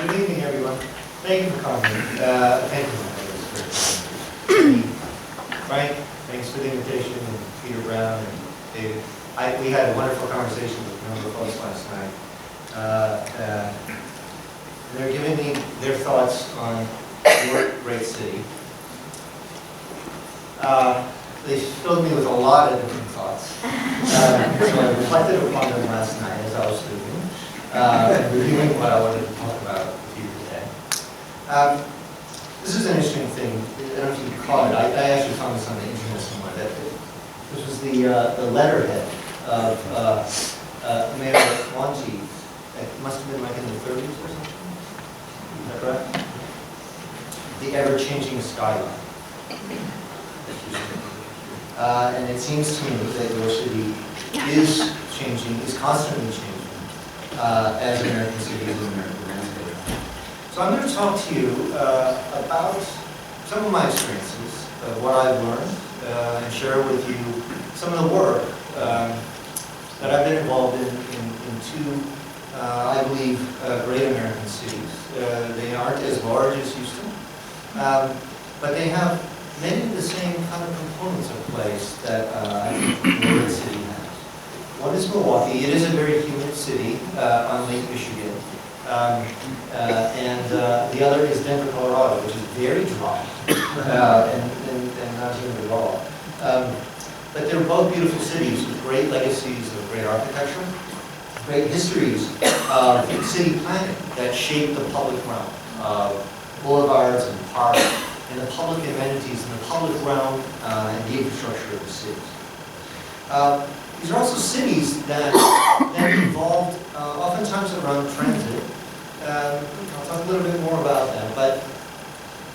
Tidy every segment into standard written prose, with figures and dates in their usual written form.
Good evening, everyone. Thank you for coming. Thank you, Frank. Thanks for the invitation, and Peter Brown and David. We had a wonderful conversation with a number of folks last night. They're giving me their thoughts on your great city. They filled me with a lot of different thoughts. So I reflected upon them last night as I was sleeping, reviewing what I wanted to talk about with you today. This is an interesting thing. I don't know if you caught it. I actually found this on the internet somewhere. That this was the letterhead of Mayor Monty. It must have been like in the 30s or something. Is that correct? The ever-changing skyline. And it seems to me that your city is changing, is constantly changing as American cities and American landscape. So I'm going to talk to you about some of my experiences, what I've learned, and share with you some of the work that I've been involved in two, I believe, great American cities. They aren't as large as Houston, but they have many of the same kind of components of place that I think Milwaukee City has. One is Milwaukee. It is a very humid city on Lake Michigan. And the other is Denver, Colorado, which is very dry and not humid at all. But they're both beautiful cities with great legacies of great architecture, great histories of city planning that shaped the public realm, boulevards and parks, and the public amenities in the public realm and the infrastructure of the cities. These are also cities that evolved oftentimes around transit. I'll talk a little bit more about them, but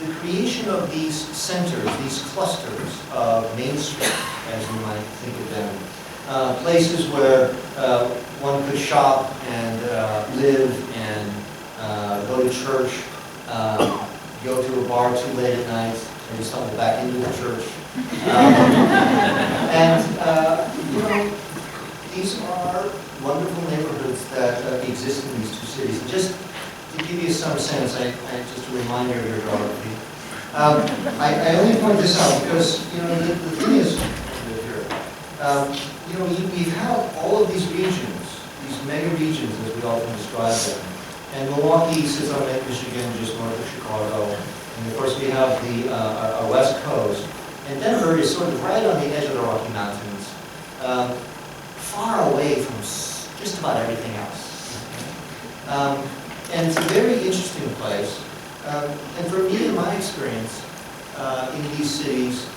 the creation of these centers, these clusters of Main Street, as you might think of them, places where one could shop and live and go to church, go to a bar too late at night, maybe stumble back into the church. You know, these are wonderful neighborhoods that exist in these two cities. And just to give you some sense, just a reminder of your geography. I only point this out because, you know, the thing is, you know, we've had all of these regions, these mega regions as we often describe them. And Milwaukee sits on Lake Michigan, just north of Chicago. And of course we have our west coast. And Denver is sort of right on the edge of the Rocky Mountains, far away from just about everything else. And it's a very interesting place. And for me, in my experience in these cities,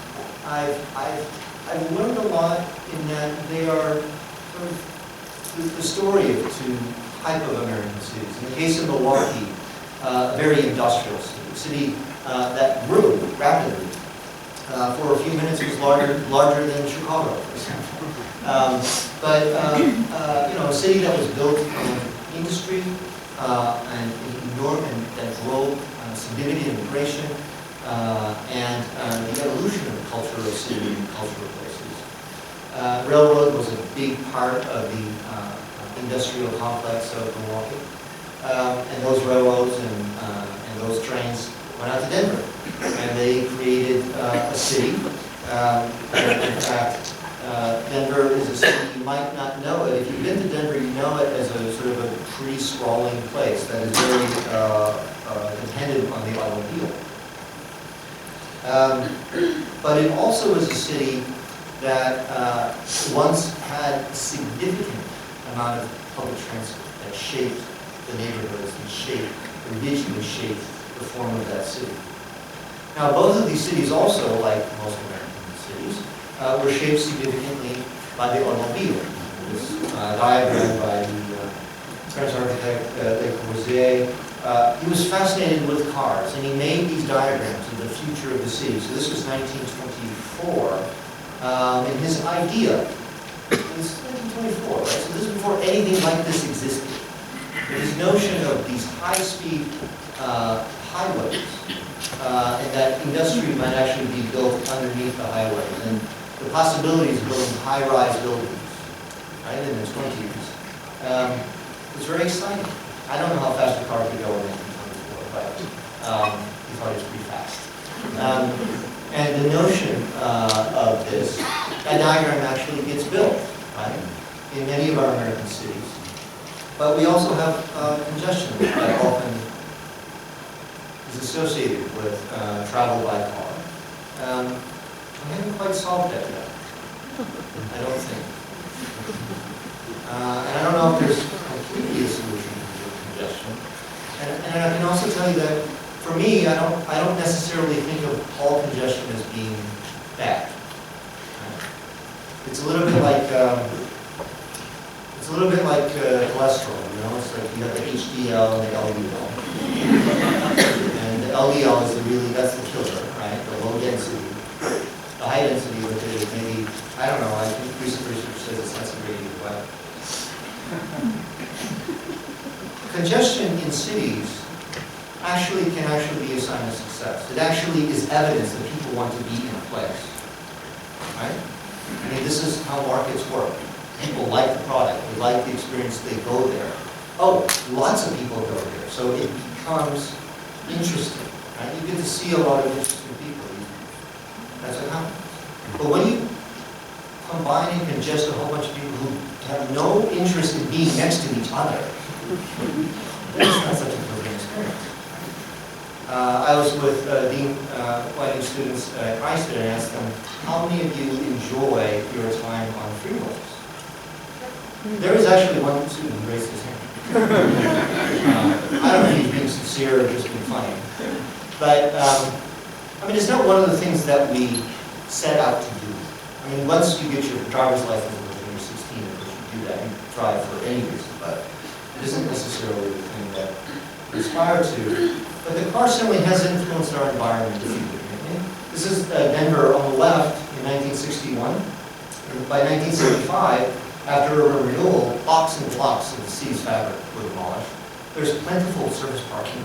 I've learned a lot in that they are sort of the story of two type of American cities. In the case of Milwaukee, a very industrial city that grew rapidly. For a few minutes, it was larger than Chicago, for example. You know, a city that was built on industry and that drove significant immigration and the evolution of the culture of city and cultural places. Railroad was a big part of the industrial complex of Milwaukee. And those railroads and those trains went out to Denver. And they created a city. In fact, Denver is a city, you might not know it. If you've been to Denver, you know it as a sort of a pretty sprawling place that is very dependent on the automobile. But it also is a city that once had a significant amount of public transit that shaped the neighborhoods and originally shaped the form of that city. Now, both of these cities also, like most American cities, were shaped significantly by the automobile. This diagram by the French architect Le Corbusier. He was fascinated with cars, and he made these diagrams of the future of the city. So this was 1924, and his idea was 1924, right? So this is before anything like this existed. His notion of these high-speed highways, and that industry might actually be built underneath the highways, and the possibilities of building high-rise buildings, right, in the 20s. It's very exciting. I don't know how fast a car could go in But we also have congestion that often is associated with travel by car. We haven't quite solved that yet, I don't think. And I don't know if there's completely a solution to congestion. And I can also tell you that, for me, I don't necessarily think of all congestion as being bad. It's a little bit like cholesterol. You know, it's like you have the HDL and the LDL. And the LDL is that's the killer, right? The low density. The high density with it is maybe, I don't know, I think recent research says it's not so great either way. Congestion in cities can actually be a sign of success. It actually is evidence that people want to be in a place, right? I mean, this is how markets work. People like the product, they like the experience, they go there. Oh, lots of people go there, so it becomes interesting, right? You get to see a lot of interesting people. That's what happens. But when you combine and congest a whole bunch of people who have no interest in being next to each other, that's not such a pleasant experience. I was with Dean Whiting students at Christ and asked them, how many of you enjoy your time on freeways? There is actually one student who raised his hand. I don't know if he's being sincere or just being funny. But, I mean, it's not one of the things that we set out to do. I mean, once you get your driver's license when you're 16, of course you do that, you drive for any reason, but it isn't necessarily the thing that we aspire to. But the car certainly has influenced our environment significantly. This is Denver on the left in 1961. And by 1975, after urban renewal, blocks and blocks of the city's fabric were demolished. There's plentiful surface parking.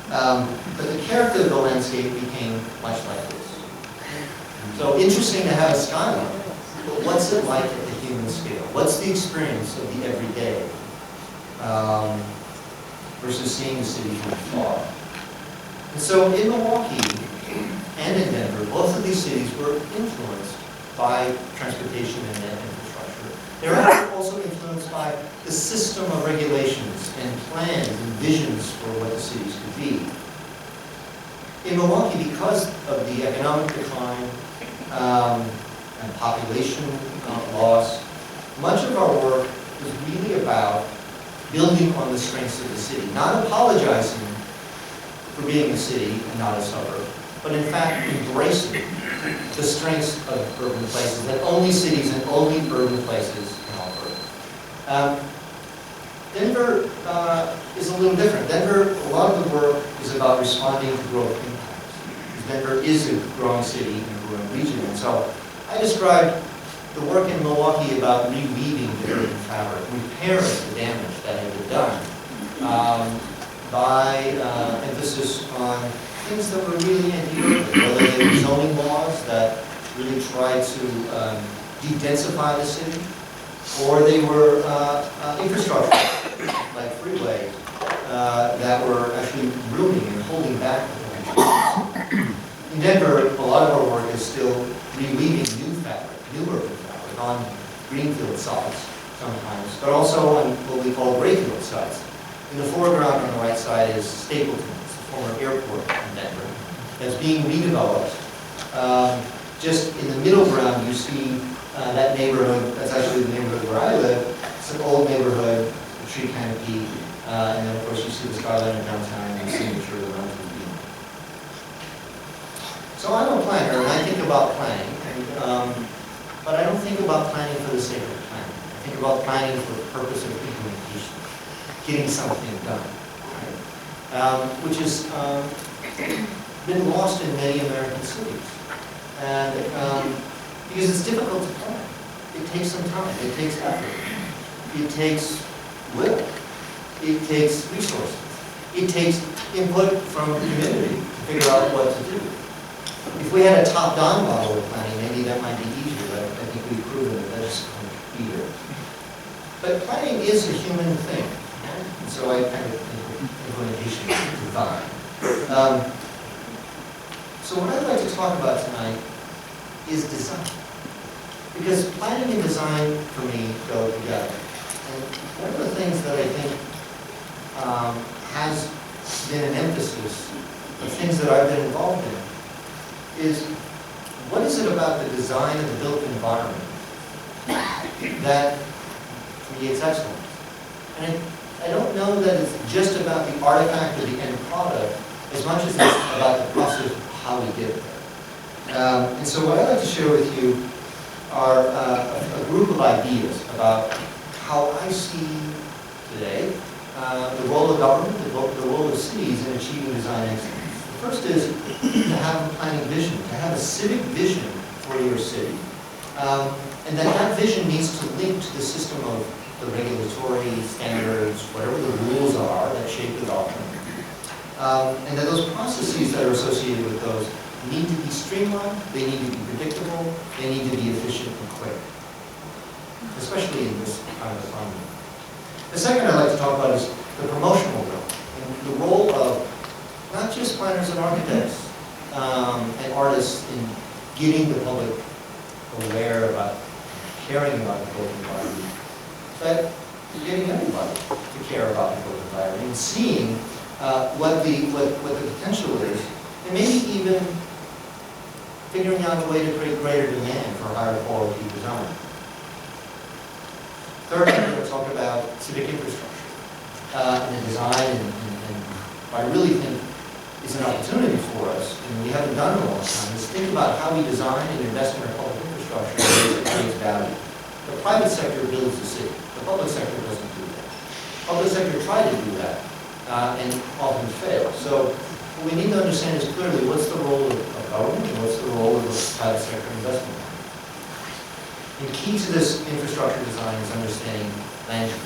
But the character of the landscape became much like this. So interesting to have a skyline, but what's it like at the human scale? What's the experience of the everyday versus seeing the city from afar? And so in Milwaukee and in Denver, both of these cities were influenced by transportation and infrastructure. They're also influenced by the system of regulations and plans and visions for what the cities could be. In Milwaukee, because of the economic decline and population loss, much of our work was really about building on the strengths of the city, not apologizing for being a city and not a suburb, but in fact embracing the strengths of urban places that only cities and only urban places can offer. Denver is a little different. Denver, a lot of the work is about responding to growth impacts. Denver is a growing city and a growing region, and so I described the work in Milwaukee about reweaving the urban fabric, repairing the damage that had been done by emphasis on things that were really anti-urban, whether they were zoning laws that really tried to de-densify the city, or they were infrastructure, like freeways, that were actually ruining and holding back the potential. In Denver, a lot of our work is still reweaving new fabric, new urban fabric, on greenfield sites sometimes, but also on what we call grayfield sites. In the foreground on the right side is Stapleton, it's the former airport in Denver, that's being redeveloped. Just in the middle ground, you see that neighborhood. That's actually the neighborhood where I live. It's an old neighborhood, a tree canopy, and then of course you see the skyline of downtown and the signature of the mountain view. So I'm a planner, and I think about planning, but I don't think about planning for the sake of planning. I think about planning for the purpose of implementation, getting something done, right? Which has been lost in many American cities. And because it's difficult to plan. It takes some time, it takes effort, it takes will, it takes resources, it takes input from the community to figure out what to do. If we had a top-down model of planning, maybe that might be easier, but I think we've proven that that's easier. But planning is a human thing, and so I kind of think implementation is divine. So what I'd like to talk about tonight is design. Because planning and design, for me, go together. And one of the things that I think has been an emphasis of things that I've been involved in, is what is it about the design of the built environment that creates excellence? And I don't know that it's just about the artifact of the end product as much as it's about the process of how we get there. And so what I'd like to share with you are a group of ideas about how I see today the role of government, the role of cities in achieving design excellence. The first is to have a planning vision, to have a civic vision for your city. And that vision needs to link to the system of the regulatory standards, whatever the rules are that shape development. And that those processes that are associated with those need to be streamlined, they need to be predictable, they need to be efficient and quick, especially in this kind of economy. The second I'd like to talk about is the promotional role, and the role of not just planners and architects and artists in getting the public aware about, caring about the built environment, but getting everybody to care about the built environment and seeing what the potential is, and maybe even figuring out a way to create greater demand for higher quality design. Third, I'm going to talk about civic infrastructure and the design, and what I really think is an opportunity for us, and we haven't done it in a long time, is think about how we design and invest in our public infrastructure in ways that creates value. The private sector builds the city. The public sector doesn't do that. Public sector tried to do that and often failed. So what we need to understand is clearly what's the role of government and what's the role of the private sector investment. And key to this infrastructure design is understanding land use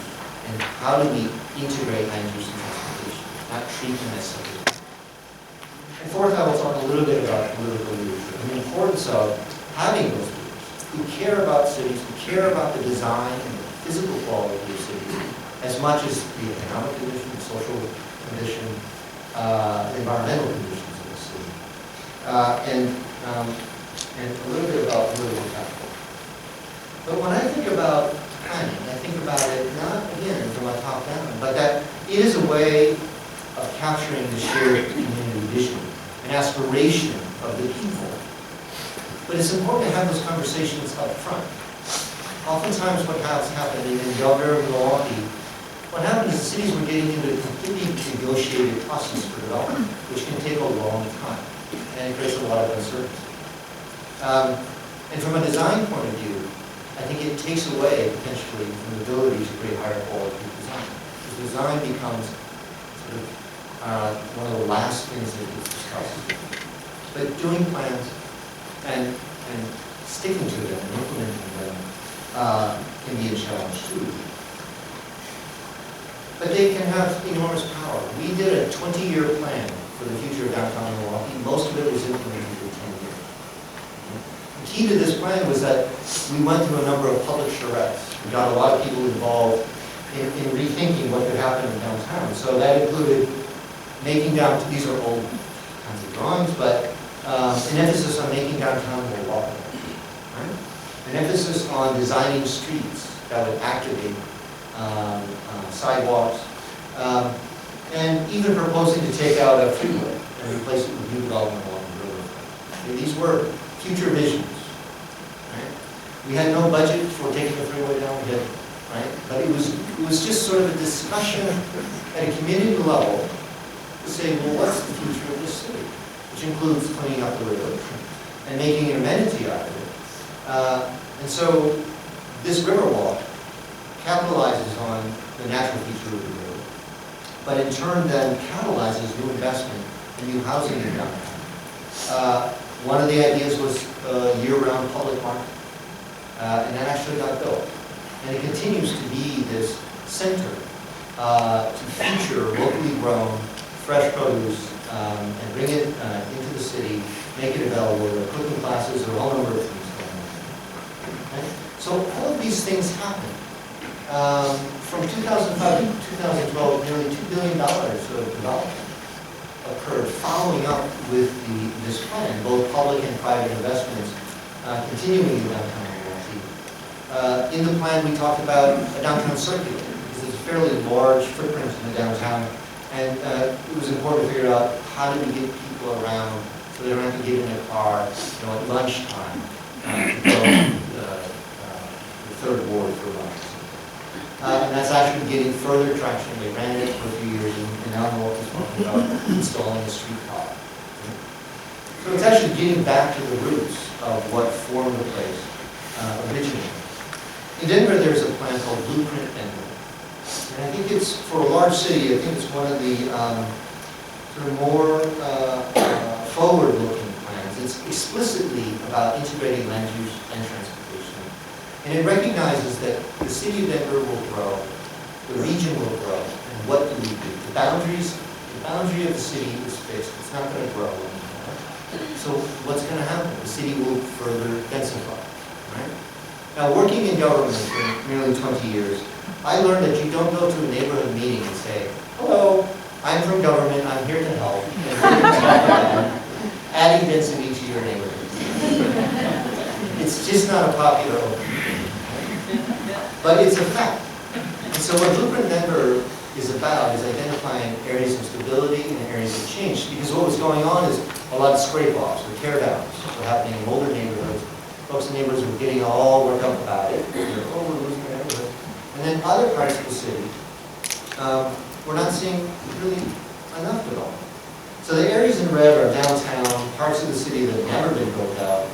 and how do we integrate land use and transportation, not treat them as separate. And fourth, I will talk a little bit about political leadership and the importance of having those leaders who care about cities, who care about the design and the physical quality of cities as much as the economic condition, the social condition, the environmental conditions of the city, and a little bit about political capital. But when I think about planning, I think about it not, again, from a top down, but that it is a way of capturing the shared community vision and aspiration of the people. But it's important to have those conversations up front. Oftentimes what has happened in Delaware, Milwaukee, what happened is the cities were getting into a completely negotiated process for development, which can take a long time, and it creates a lot of uncertainty. And from a design point of view, I think it takes away, potentially, from the ability to create higher quality design. Because design becomes sort of one of the last things that gets discussed. But doing plans and sticking to them and implementing them can be a challenge too. But they can have enormous power. We did a 20-year plan for the future of downtown Milwaukee. Most of it was implemented in 10 years. The key to this plan was that we went through a number of public charrettes. We got a lot of people involved in rethinking what could happen in downtown. So that included making downtown, these are old kinds of drawings, but an emphasis on making downtown more walkable. Right? An emphasis on designing streets that would activate sidewalks, and even proposing to take out a freeway and replace it with new development along the river. Okay, these were future visions. Right? We had no budget for taking the freeway down, we did, right? But it was just sort of a discussion at a community level to say, well, what's the future of this city? Which includes cleaning up the river and making an amenity out of it. And so this river walk capitalizes on the natural feature of the river, but in turn then catalyzes new investment and new housing in downtown. One of the ideas was a year-round public market, and that actually got built. And it continues to be this center to feature locally grown, fresh produce, and bring it into the city, make it available. There are cooking classes, there are a whole number of things going on. Okay? So all of these things happen. From 2005 to 2012, nearly $2 billion of development occurred following up with this plan, both public and private investments continuing in downtown Milwaukee. In the plan, we talked about a downtown circular, because it's fairly large footprint in the downtown, and it was important to figure out how do we get people around so they don't have to get in their car, at lunchtime to go the third ward for lunch. And that's actually getting further traction. They ran it for a few years, and now Milwaukee's talking about installing a streetcar. So it's actually getting back to the roots of what formed the place originally. In Denver, there's a plan called Blueprint Denver. And I think it's, for a large city, I think it's one of the sort of more forward-looking plans. It's explicitly about integrating land use and transportation. And it recognizes that the city of Denver will grow, the region will grow, and what do we do? The boundary of the city is fixed. It's not going to grow anymore. So what's going to happen? The city will further densify, right? Now, working in government for nearly 20 years, I learned that you don't go to a neighborhood meeting and say, hello, I'm from government, I'm here to help, and we're going to talk about adding density to your neighborhood. It's just not a popular opinion, but it's a fact. And so what Blueprint Denver is about is identifying areas of stability and areas of change, because what was going on is a lot of scrape-offs or tear-downs were happening in older neighborhoods. Folks and neighbors were getting all worked up about it. Oh, we're losing our neighborhood. And then other parts of the city, we're not seeing really enough development. So the areas in red are downtown, parts of the city that have never been built out,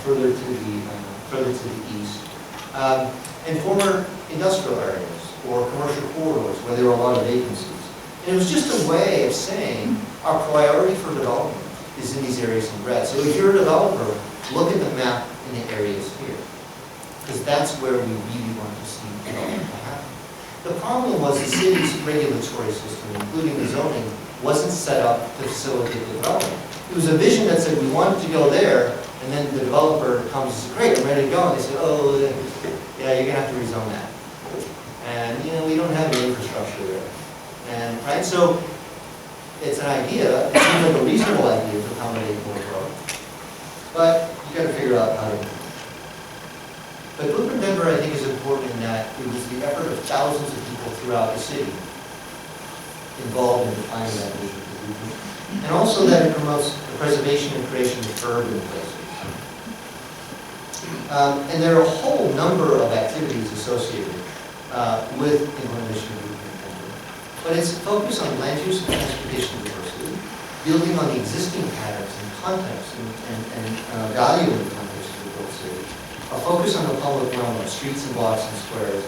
further to the east, and former industrial areas or commercial corridors where there were a lot of vacancies. And it was just a way of saying our priority for development is in these areas in red. So if you're a developer, look at the map in the areas here, because that's where we really want to see development happen. The problem was the city's regulatory system, including the zoning, wasn't set up to facilitate the development. It was a vision that said we wanted to go there, and then the developer comes and says, great, I'm ready to go. And they said, oh, yeah, you're going to have to rezone that. And, we don't have any infrastructure there. And, right, so it's an idea, it seems like a reasonable idea to accommodate more growth. But you got to figure out how to do it. But Blueprint Denver, I think, is important in that it was the effort of thousands of people throughout the city involved in defining that vision for Blueprint. And also that it promotes the preservation and creation of urban places. And there are a whole number of activities associated with implementation of Blueprint Denver. But it's focused on land use and transportation diversity, building on the existing patterns and context and value in the context of the built city. A focus on the public realm of streets and blocks and squares,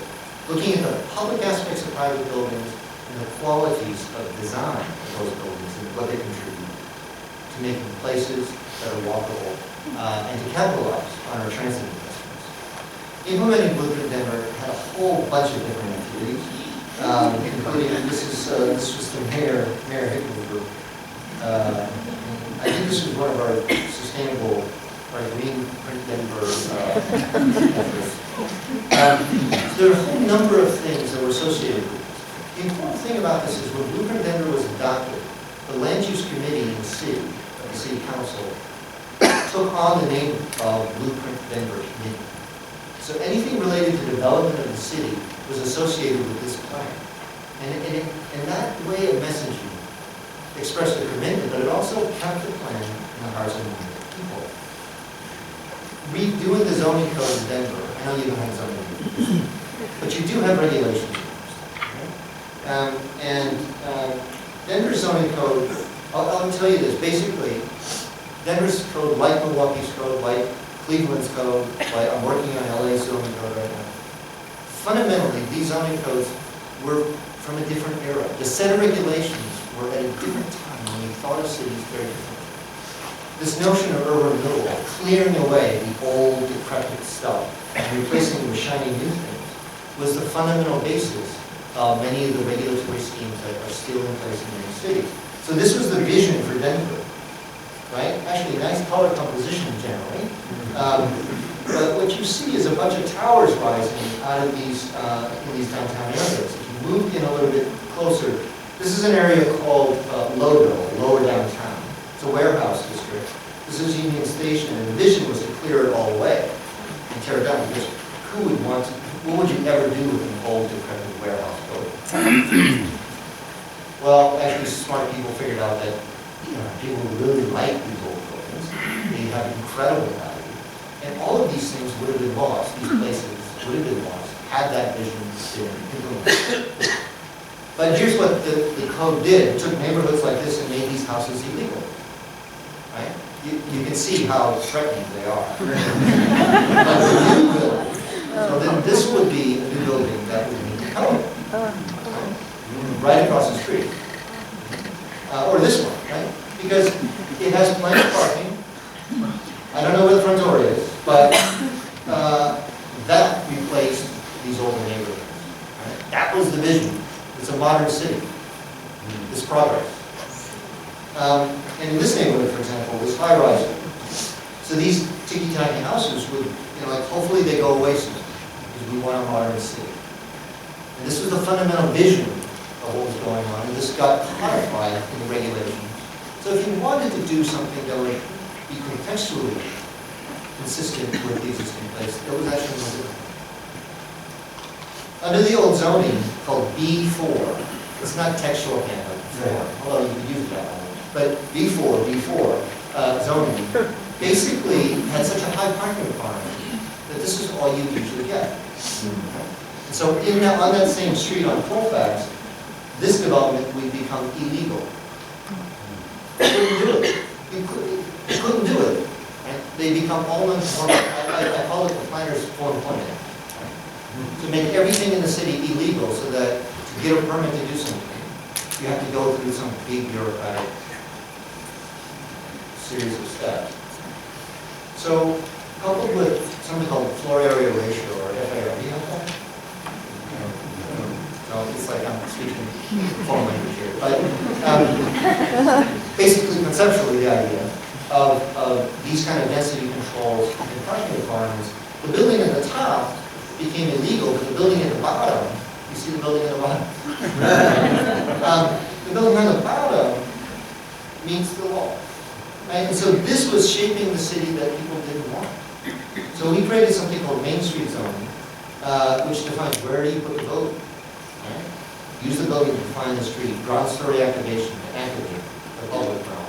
looking at the public aspects of private buildings and the qualities of design of those buildings and what they contribute to making places that are walkable and to capitalize on our transit investments. Implementing Blueprint Denver had a whole bunch of different activities, including this was the Mayor Hickman's group. I think this was one of our sustainable, our Green Print Denver efforts. There are a whole number of things that were associated with this. The important thing about this is when Blueprint Denver was adopted, the Land Use Committee in the city, the City Council, took on the name of Blueprint Denver Committee. So anything related to development of the city was associated with this plan. And that way of messaging expressed a commitment, but it also kept the plan in the hearts and minds of people. Redoing the zoning code in Denver, I know you don't have zoning code, but you do have regulations. Right? Denver's zoning code, I'll tell you this, basically, Denver's code, like Milwaukee's code, like Cleveland's code, like I'm working on LA's zoning code right now. Fundamentally, these zoning codes were from a different era. The set of regulations were at a different time when we thought of cities very differently. This notion of urban renewal, clearing away the old, decrepit stuff and replacing it with shiny new things, was the fundamental basis of many of the regulatory schemes that are still in place in many cities. So this was the vision for Denver, right? Actually, nice color composition generally. But what you see is a bunch of towers rising out of these in these downtown areas. If you move in a little bit closer, this is an area called Lodo, Lower Downtown. It's a warehouse district. This is Union Station, and the vision was to clear it all away and tear it down, because who would want to what would you ever do with an old decrepit warehouse building? Well, actually, smart people figured out that people really like these old buildings. They have incredible value. And all of these things would have been lost. These places would have been lost had that vision been implemented. But here's what the code did. It took neighborhoods like this and made these houses illegal. Right? You can see how threatening they are. But the new building, so then this would be a new building that would meet the code. Right across the street. Or this one, right? Because it has plenty of parking. I don't know where the front door is, but that replaced these older neighborhoods. Right? That was the vision. It's a modern city. It's progress. And in this neighborhood, for example, was high-rise. So these ticky-tacky houses would, hopefully they go away soon, because we want a modern city. And this was the fundamental vision of what was going on, and this got codified in the regulations. So if you wanted to do something that would be contextually consistent with the existing place, there was actually no difference. Under the old zoning called B4, it's not text shorthand like 4, although you could use that one, but B4 zoning basically had such a high parking requirement that this is all you usually get. And so on that same street on Colfax, this development would become illegal. You couldn't do it. You couldn't do it. Right? They become all non-conforming. I call it the planner's for employment. To make everything in the city illegal so that to get a permit to do something, you have to go through some big bureaucratic series of steps. So, coupled with something called floor area ratio, or FAR, do you have that? No, it's like I'm speaking foreign language here. But basically, conceptually, the idea of these kind of density controls and parking requirements, the building at the top became illegal, but the building at the bottom, you see the building at the bottom? The building on the bottom meets the law. Right? And so this was shaping the city that people didn't want. So we created something called Main Street zoning, which defines where do you put the building. Right? Use the building to define the street, ground story activation to activate the public realm,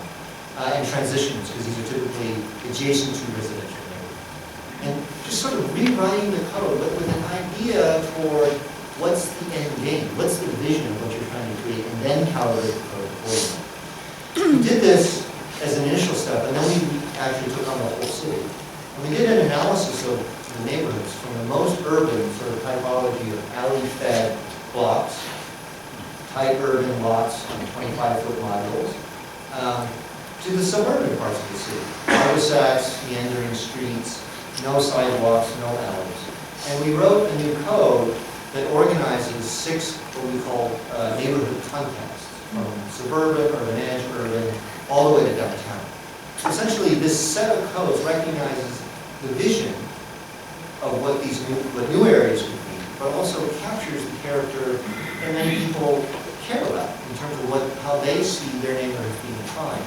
and transitions, because these are typically adjacent to residential neighborhoods. And just sort of rewriting the code, but with an idea for what's the end game, what's the vision of what you're trying to create, and then calibrate the code accordingly. We did this as an initial step, and then we actually took on the whole city. And we did an analysis of the neighborhoods from the most urban sort of typology of alley-fed blocks, tight urban lots on 25-foot modules, to the suburban parts of the city. Cul-de-sacs, meandering streets, no sidewalks, no alleys. And we wrote a new code that organizes 6 what we call neighborhood contexts, from suburban, urban edge, urban, all the way to downtown. So essentially, this set of codes recognizes the vision of what these new areas could be, but also captures the character that many people care about in terms of how they see their neighborhoods being defined.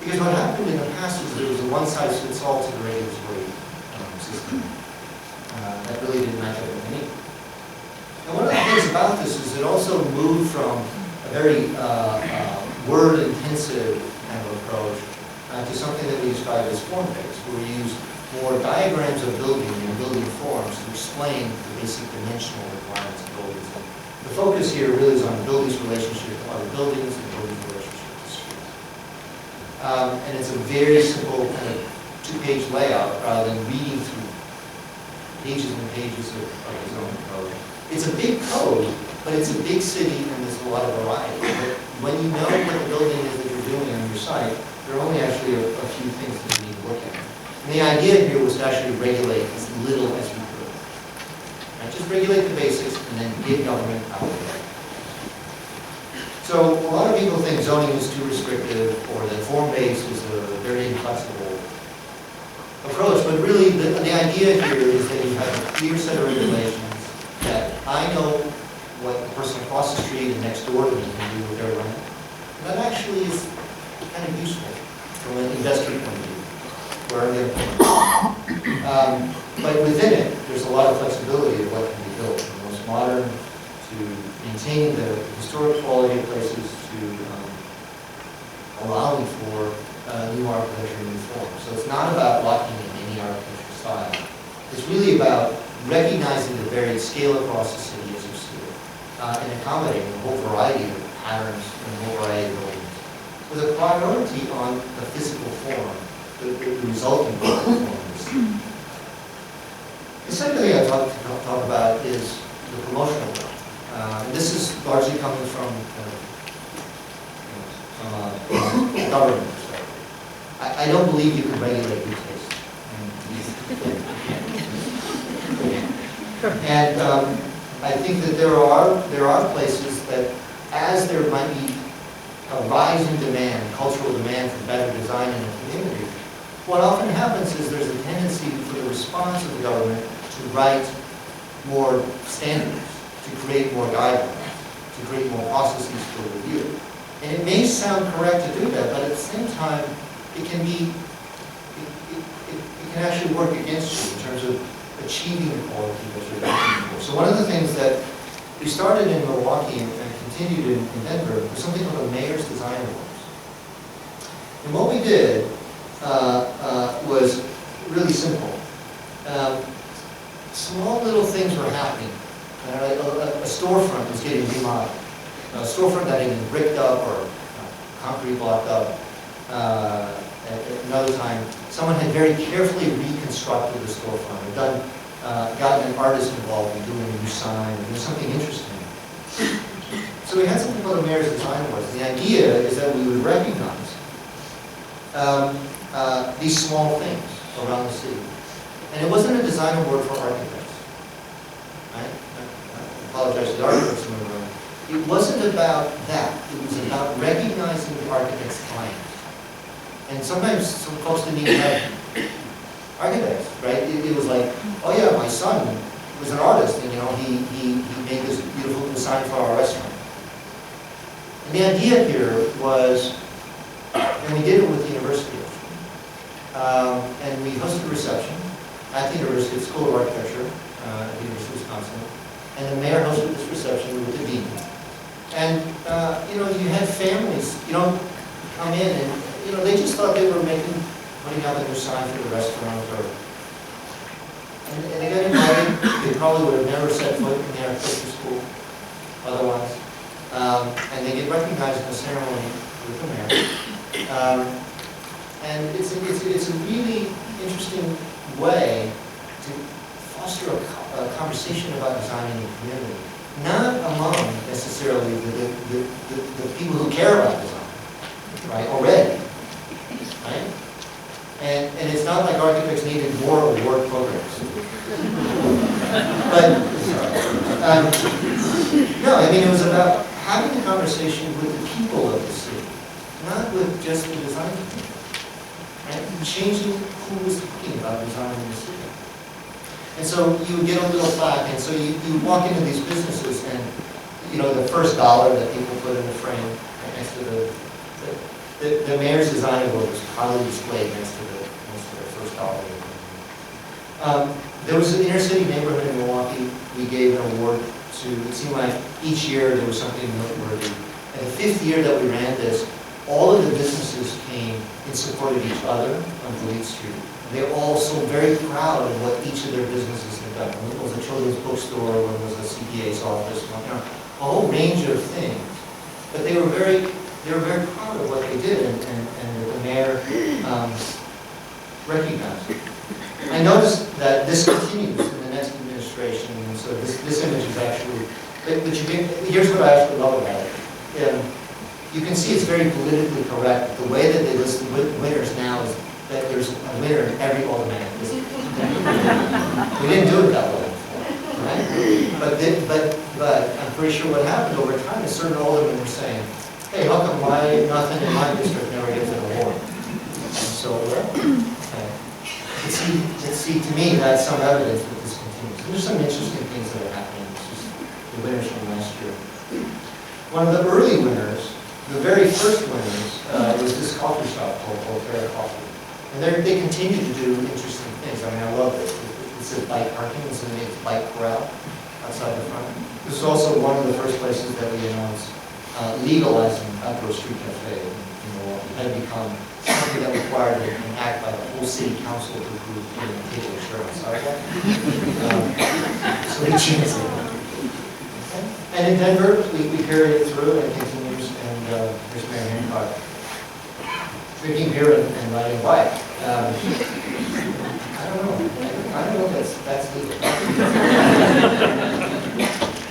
Because what happened in the past was there was a one-size-fits-all to the regulatory system. That really didn't match up with me. And one of the things about this is it also moved from a very word-intensive kind of approach to something that we describe as form-based, where we use more diagrams of building and building forms to explain the basic dimensional requirements of buildings. And the focus here really is on the building's relationship to other buildings and building's relationship to streets. And it's a very simple kind of 2-page layout rather than reading through pages and pages of the zoning code. It's a big code, but it's a big city and there's a lot of variety. But when you know what the building is that you're doing on your site, there are only actually a few things that you need to look at. And the idea here was to actually regulate as little as we could. Right? Just regulate the basics and then get government out of there. So a lot of people think zoning is too restrictive or that form-based is a very inflexible approach, but really the idea here is that you have a clear set of regulations that I know what the person across the street and next door to me can do with their land. And that actually is kind of useful from an investor point of view, where they're paying. But within it, there's a lot of flexibility of what can be most modern, to maintaining the historic quality of places, to allowing for new architecture and new forms. So it's not about locking in any architecture style. It's really about recognizing the varied scale across the city as you see it, and accommodating a whole variety of patterns and a whole variety of buildings, with a priority on the physical form, the resulting physical form of the city. The second thing I talk about is the promotional work. And this is largely coming from a government perspective. I don't believe you can regulate good taste. And I think that there are places that, as there might be a rising demand, cultural demand for better design in a community, what often happens is there's a tendency for the response of the government to write more standards, to create more guidelines, to create more processes for review. And it may sound correct to do that, but at the same time, it can actually work against you in terms of achieving the quality that you're looking for. So one of the things that we started in Milwaukee and continued in Denver was something called the Mayor's Design Awards. And what we did was really simple. Small little things were happening. A storefront was getting remodeled. A storefront that had been bricked up or concrete blocked up. At another time, someone had very carefully reconstructed the storefront, or gotten an artist involved in doing a new sign, or doing something interesting. So we had something called the Mayor's Design Awards. The idea is that we would recognize these small things around the city. And it wasn't a design award for architects. Right? I apologize to the architects in the room. It wasn't about that. It was about recognizing the architect's client. And sometimes some folks didn't even have architects, right? It was like, oh yeah, my son was an artist, and he made this beautiful design for our restaurant. And the idea here was, and we did it with the university, and we hosted a reception at the university, at the School of Architecture, at the University of Wisconsin, and the mayor hosted this reception with the dean. And you had families, come in and they just thought they were putting out a new sign for the restaurant, and they got invited. They probably would have never set foot in the architecture school otherwise. And they get recognized in the ceremony with the mayor. And it's a really interesting way to foster a conversation about design in the community. Not among necessarily the people who care about design, right, already. Right? And it's not like architects needed more award programs. But, no, I mean, it was about having a conversation with the people of the city, not with just the design community. Right? Changing who was talking about design in the city. And so you would get a little plaque, and so you walk into these businesses, and the first dollar that people put in the frame right next to the mayor's design award was proudly displayed next to the first dollar. There was an inner city neighborhood in Milwaukee. We gave an award to. It seemed like each year there was something noteworthy. And the 5th year that we ran this, all of the businesses came and supported each other on Fleet Street. They were all so very proud of what each of their businesses had done. One was a children's bookstore, one was a CPA's office, a whole range of things. But they were very proud of what they did, and the mayor recognized it. I noticed that this continues in the next administration, and so this image is actually, here's what I actually love about it. You can see it's very politically correct. The way that they list the winners now is that there's a winner in every aldermanic district. We didn't do it that way before, right? But I'm pretty sure what happened over time is certain aldermen were saying, hey, how come nothing in my district never gets an award? So, okay. See, to me, that's some evidence that this continues. And there's some interesting things that are happening. It's just the winners from last year. One of the early winners, the very first winners, was this coffee shop called Voltaire Coffee. And they continue to do interesting things. I mean, I love it. It's a bike parking, it's a bike corral. outside the front. This is also one of the first places that we announced legalizing outdoor street cafe in Milwaukee. It had become something that required an act by the whole city council to approve getting a table of on sidewalk. So we changed it. And in Denver, we carried it through and it continues, and here's Mayor Hancock drinking beer and riding a bike. I don't know if that's legal.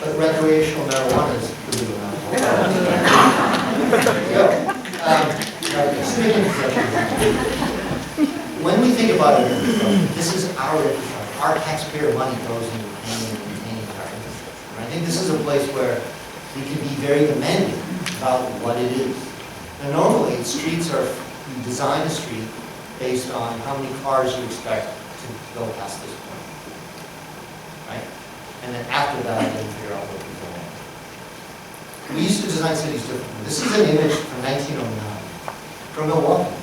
But recreational marijuana is legal now. There you go. When we think about it, this is our infrastructure. Our taxpayer money goes into maintaining our infrastructure. And I think this is a place where we can be very demanding about what it is. Now, normally, streets are, you design a street based on how many cars you expect to go past this point, right? And then after that, then figure out what we go on. We used to design cities differently. This is an image from 1909 from Milwaukee,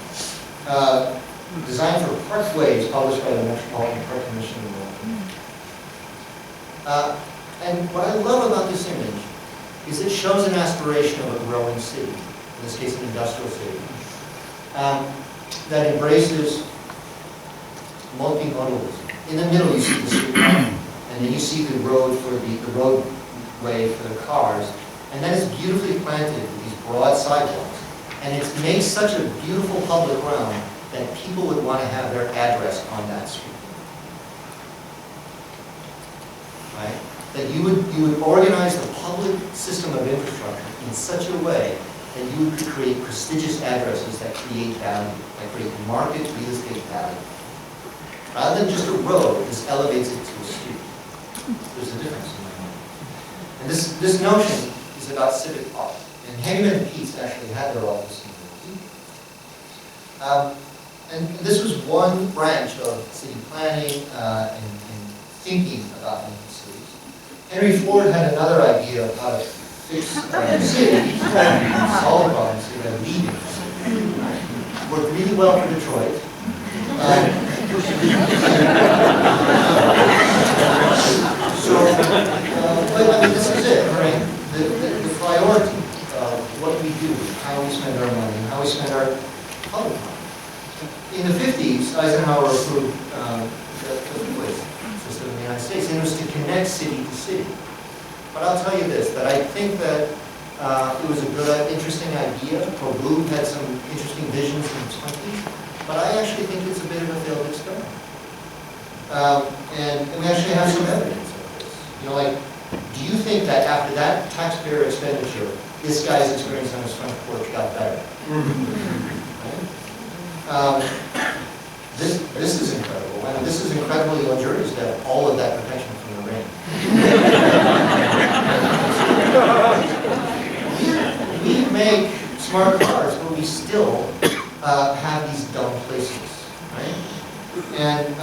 designed for parkways, published by the Metropolitan Park Commission in Milwaukee. And what I love about this image is it shows an aspiration of a growing city, in this case an industrial city, that embraces multimodalism. In the middle you see the street, and then you see the road for the roadway for the cars, and that is beautifully planted with these broad sidewalks. And it makes such a beautiful public realm that people would want to have their address on that street. Right? That you would organize the public system of infrastructure in such a way that you would create prestigious addresses that create value, that create market real estate value. Rather than just a road, this elevates it to a street. There's a difference in my mind. And this notion is about civic thought. And Hageman and Peets actually had their office in Milwaukee. And this was one branch of city planning and thinking about new cities. Henry Ford had another idea of how to fix a city, solve problems, so that leading. Worked really well for Detroit. But I mean, this is it, right? The priority of what we do, how we spend our money, and how we spend our public money. In the 50s, Eisenhower approved the freeway system in the United States, and it was to connect city to city. But I'll tell you this, that I think that it was a good, interesting idea. Blue had some interesting visions in the 20s, but I actually think it's a bit of a failed experiment. And we actually have some evidence of this. You know, like, do you think that after that taxpayer expenditure, this guy's experience on his front porch got better? Right? This is incredible. I mean, this is incredibly luxurious to have all of that protection from the rain. We make smart cars, but we still have these dumb places, right? And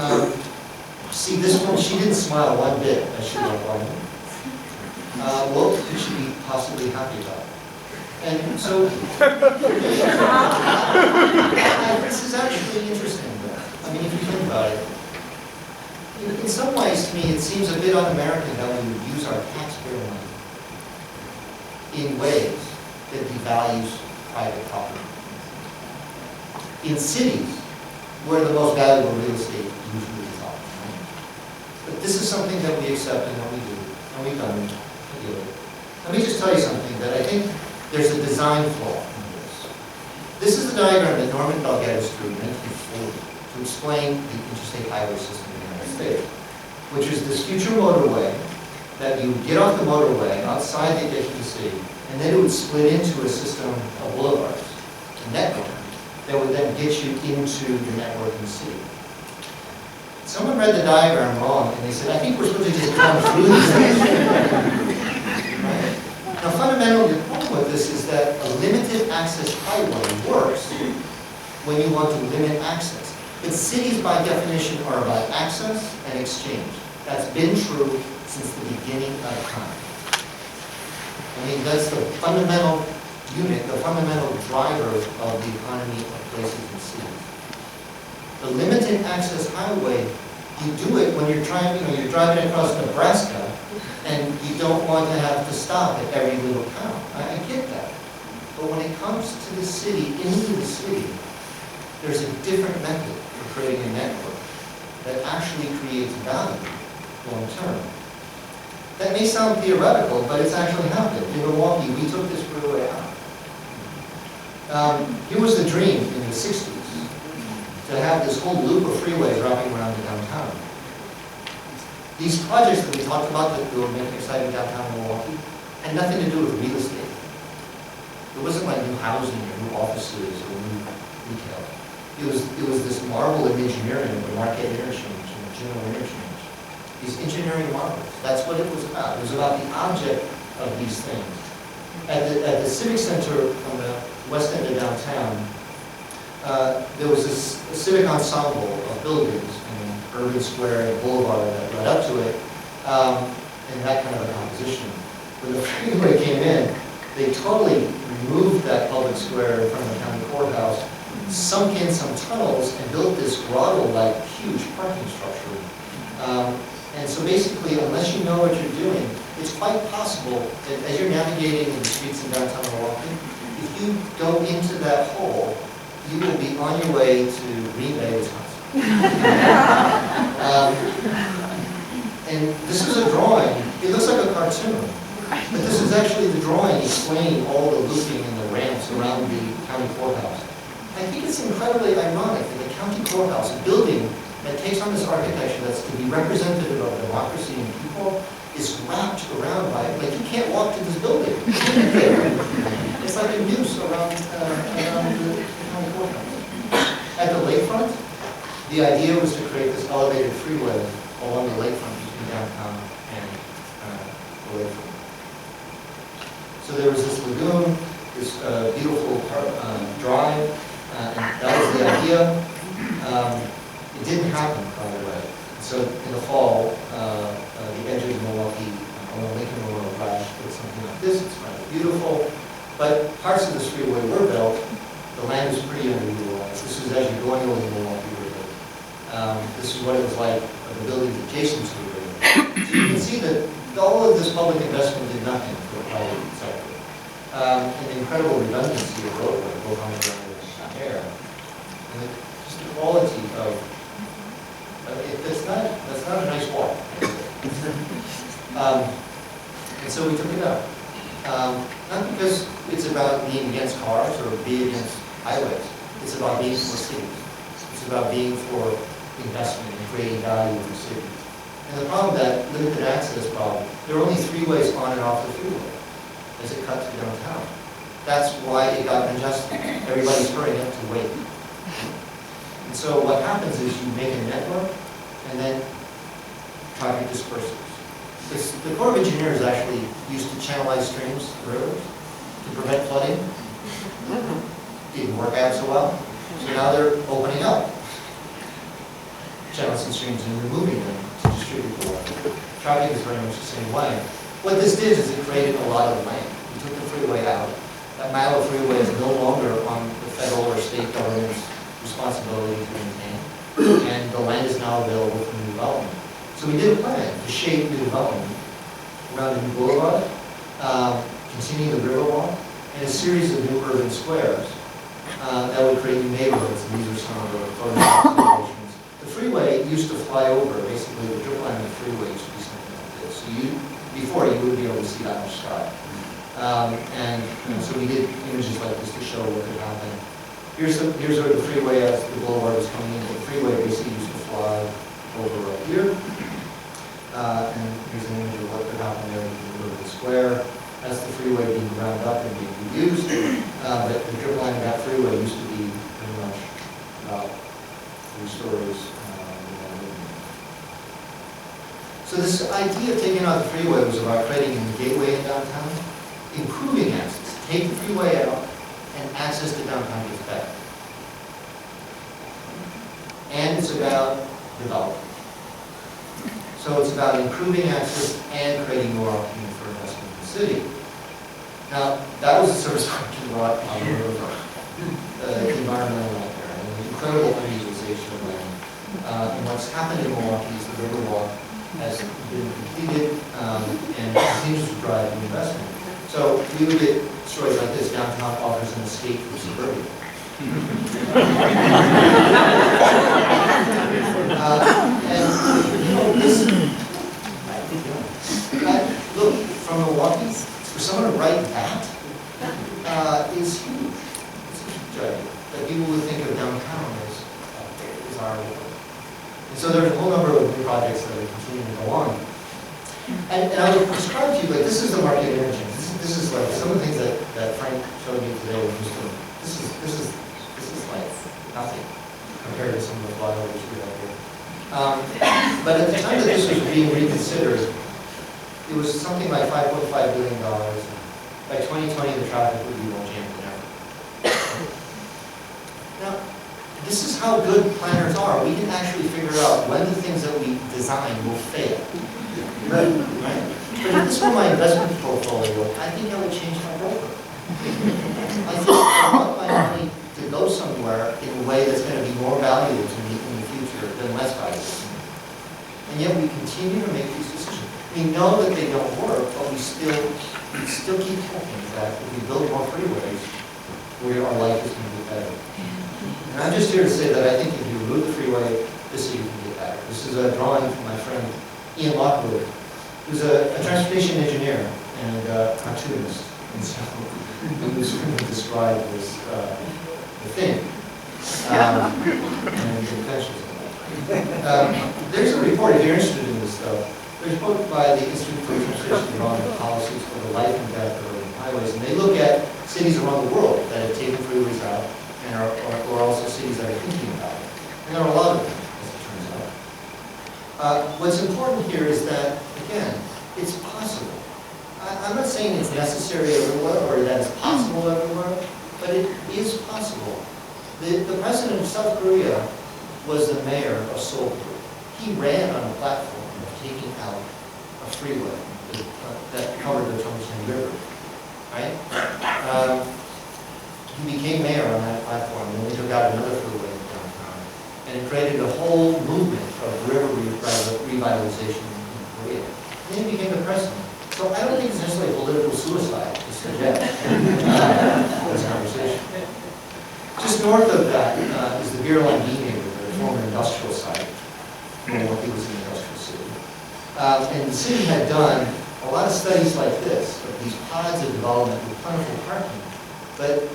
see, this one, she didn't smile one bit as she went by. What could she be possibly happy about? And so, this is actually interesting. I mean, if you think about it, in some ways, to me, it seems a bit un-American that we would use our taxpayer money in ways that devalues private property. In cities, where the most valuable real estate usually is ours. Right? But this is something that we accept and that we do, and we've done it. Let me just tell you something, that I think there's a design flaw in this. This is the diagram that Norman Belgettis drew in 1940 to explain the interstate highway system in the United States, which is this future motorway that you would get off the motorway outside the edge of the city, and then it would split into a system of boulevards, a network, that would then get you into the network in the city. Someone read the diagram wrong, and they said, I think we're supposed to just come through these things. Right? Now, fundamentally, the problem with this is that a limited access highway works when you want to limit access. But cities, by definition, are about access and exchange. That's been true since the beginning of time. I mean, that's the fundamental unit, the fundamental driver of the economy of places and cities. The limited access highway You do it when you're trying, you're driving across Nebraska and you don't want to have to stop at every little town. I get that. But when it comes to the city, into the city, there's a different method for creating a network that actually creates value long term. That may sound theoretical, but it's actually happened. In Milwaukee, we took this freeway out. Here was the dream in the 60s, to have this whole loop of freeways wrapping around the downtown. These projects that we talked about that we were making exciting downtown Milwaukee had nothing to do with real estate. It wasn't like new housing or new offices or new retail. It was this marvel of engineering, the Marquette interchange and the General interchange. These engineering marvels. That's what it was about. It was about the object of these things. At the Civic Center on the west end of downtown, there was this civic ensemble of buildings and urban square and boulevard that led up to it, and that kind of a composition. When the freeway came in, they totally removed that public square in front of the county courthouse, sunk in some tunnels, and built this grotto-like huge parking structure. And so basically, unless you know what you're doing, it's quite possible that as you're navigating in the streets in downtown Milwaukee, if you go into that hole, you will be on your way to Green Bay, Wisconsin. And this is a drawing. It looks like a cartoon, but this is actually the drawing explaining all the looping and the ramps around the county courthouse. I think it's incredibly ironic that the county courthouse, a building that takes on this architecture that's to be representative of democracy and people, is wrapped around by it. Like, you can't walk to this building. It's like a noose around the county courthouse. At the lakefront, the idea was to create this elevated freeway along the lakefront between downtown and the lakefront. So there was this lagoon, this beautiful drive, and that was the idea. It didn't happen, by the way. So in the fall, the edge of Milwaukee, along Lincoln Memorial Drive, did something like this. It's kind of beautiful. But parts of this freeway were built. The land was pretty underutilized. This was as you're going over the Milwaukee River. This is what it was like of the buildings adjacent to the river. So you can see that all of this public investment did nothing for the private sector. And the incredible redundancy of roadway, both on the ground and air. And just the quality of that's not a nice walk. And so we took it up. Not because it's about being against cars or being against highways. It's about being for cities. It's about being for investment and creating value in the city. And the problem, that limited access problem, there are only 3 ways on and off the freeway as it cuts to downtown. That's why it got congested. Everybody's hurrying up to wait. And so what happens is you make a network, and then traffic disperses. The Corps of Engineers actually used to channelize streams, rivers, to prevent flooding. Didn't work out so well. So now they're opening up channels and streams and removing them to distribute the water. Traffic is very much the same way. What this did is it created a lot of land. We took the freeway out. That mile of freeway is no longer on the federal or state government's responsibility to maintain, and the land is now available for new development. So we did a plan to shape new development around a new boulevard, continue the Riverwalk, and a series of new urban squares that would create new neighborhoods, and these are some of the photographs observations. The freeway used to fly over, basically the drip line of the freeway used to be something like this. So before you wouldn't be able to see that much sky. So we did images like this to show what could happen. Here's where the freeway, as the boulevard was coming in, the freeway basically used to fly over right here. And here's an image of what could happen there in the middle of the square. That's the freeway being ground up and being reused. But the drip line of that freeway used to be pretty much about 3 stories. So this idea of taking out the freeway was about creating a gateway in downtown, improving access. Take the freeway out, and access to downtown gets better. And it's about development. So it's about improving access and creating more opportunity for investment in the city. Now, that was the service function brought on the river, the environmental nightmare, and the incredible underutilization of land. And what's happened in Milwaukee is the Riverwalk has been completed and continues to drive the investment. So we would get stories like this: downtown offers an escape from suburbia. And you know, this, look, from Milwaukee, for someone to write that is huge. It's a huge idea. That people would think of downtown as our world. And so there's a whole number of new projects that are continuing to go on. And I would describe to you, like, this is the market energy. This is like some of the things that Frank showed me today. This is like nothing compared to some of the flyover we have here. But at the time that this was being reconsidered, it was something like $5.5 billion. By 2020, the traffic would be more jammed than ever. Now, this is how good planners are. We can actually figure out when the things that we design will fail. Right? But if this were my investment portfolio, I think I would change my broker. I think I want my money to go somewhere in a way that's going to be more valuable to me in the future than less valuable to me. And yet we continue to make these decisions. We know that they don't work, but we still keep hoping that if we build more freeways, our life is going to get better. And I'm just here to say that I think if you remove the freeway, this city can get better. This is a drawing from my friend Ian Lockwood, who's a transportation engineer and a cartoonist. And so he was going to describe this the thing and the intentions of that. There's a report, if you're interested in this stuff, there's a book by the Institute for Transportation Development Policies for the Life and Death of Urban Highways, and they look at cities around the world that have taken freeways out, and or also cities that are thinking about it. And there are a lot of them, as it turns out. What's important here is that, again, it's possible. I'm not saying it's necessary everywhere or that it's possible everywhere, but it is possible. The president of South Korea was the mayor of Seoul. He ran on a platform of taking out a freeway that covered the Chongqing River, right? He became mayor on that platform, and then he took out another freeway in downtown, and it created a whole movement of river revitalization in Korea. And then he became the president. So I don't think it's necessarily political suicide to suggest this conversation. Just north of that is the Beer Line neighborhood, a former industrial site. Milwaukee was an industrial city. And the city had done a lot of studies like this, of these pods of development with plentiful parking, but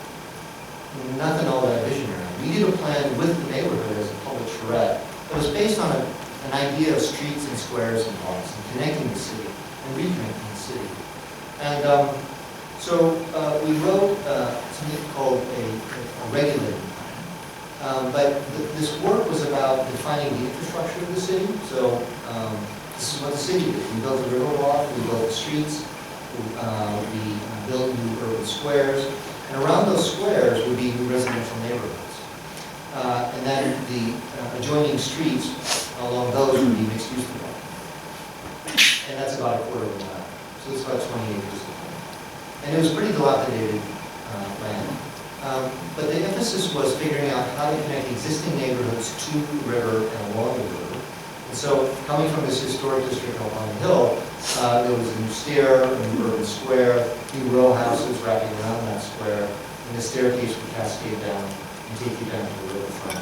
nothing all that visionary. We did a plan with the neighborhood as a public charrette that was based on an idea of streets and squares and blocks and connecting the city and reconnecting the city. And so we wrote something called a regulating plan. But this work was about defining the infrastructure of the city. So this is what the city did. We built a river walk, we built the streets, we built new urban squares, and around those squares would be new residential neighborhoods. And then the adjoining streets along those would be mixed-use development. And that's about a quarter of a mile. So it's about 20 acres of land. And it was pretty dilapidated land. But the emphasis was figuring out how to connect existing neighborhoods to the river and along the river. And so, coming from this historic district up on the hill, there was a new stair, a new urban square, new row houses wrapping around that square, and the staircase would cascade down and take you down to the riverfront.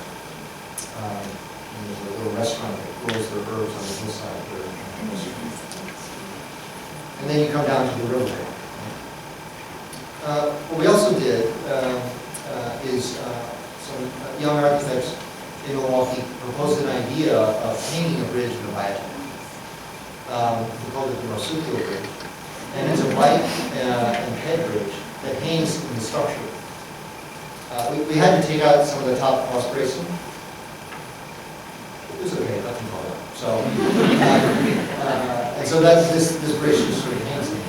And there's a little restaurant that grows their herbs on the hillside here. And then you come down to the river. What we also did is some young architects in Milwaukee proposed an idea of hanging a bridge in a viaduct. We called it the Marsupial Bridge. And it's a bike and head bridge that hangs in the structure. We had to take out some of the top cross bracing. It was okay, nothing called it. So, and so this bridge just sort of hangs there.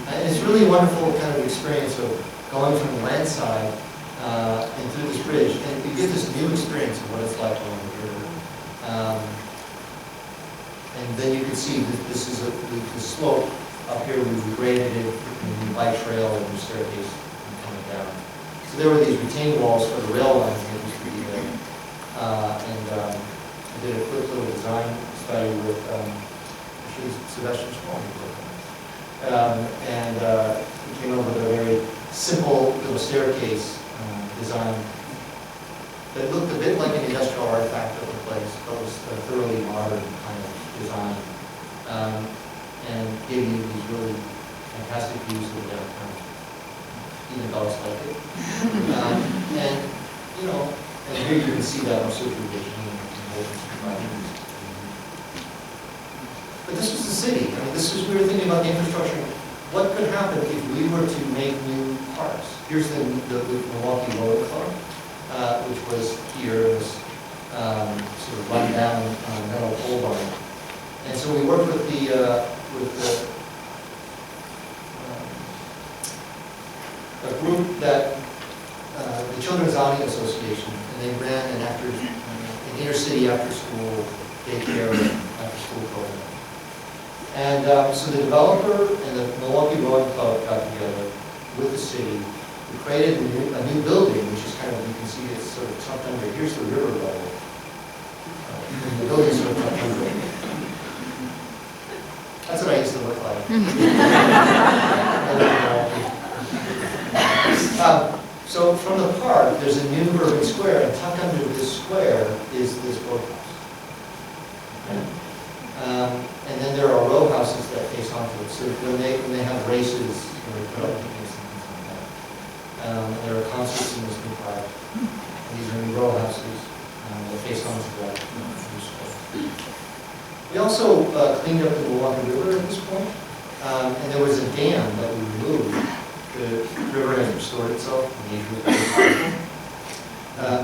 And it's really a wonderful kind of experience of going from the land side and through this bridge, and you get this new experience of what it's like along the river. And then you can see that this is the slope up here. We graded it, the bike trail, and the staircase coming down. So there were these retaining walls for the rail lines that used to be there. And that looked a bit like an industrial artifact of the place, but was a thoroughly modern kind of design, and gave you these really fantastic views of the downtown. Even dogs like it. And, you know, and here you can see that on social vision and but this was the city. I mean, we were thinking about the infrastructure. What could happen if we were to make new parks? Here's the Milwaukee Road Club, which was here, it was sort of run down on a metal pole barn. And so we worked with a group that, the Children's Audio Association, and they ran an inner city after school daycare after school program. And so the developer and the Milwaukee Rowing Club got together with the city. We created a new building, which is kind of, you can see it's sort of tucked under. Here's the river level. The building's sort of tucked under. That's what I used to look like. So from the park, there's a new urban square, and tucked under this square is this boathouse. Okay? And then there are row houses that face onto it. So when they have races, they put up things and things like that. There are concerts in this new park. And these are new row houses that face onto that new square. We also cleaned up the Milwaukee River at this point. And there was a dam that we removed. The river has restored itself. We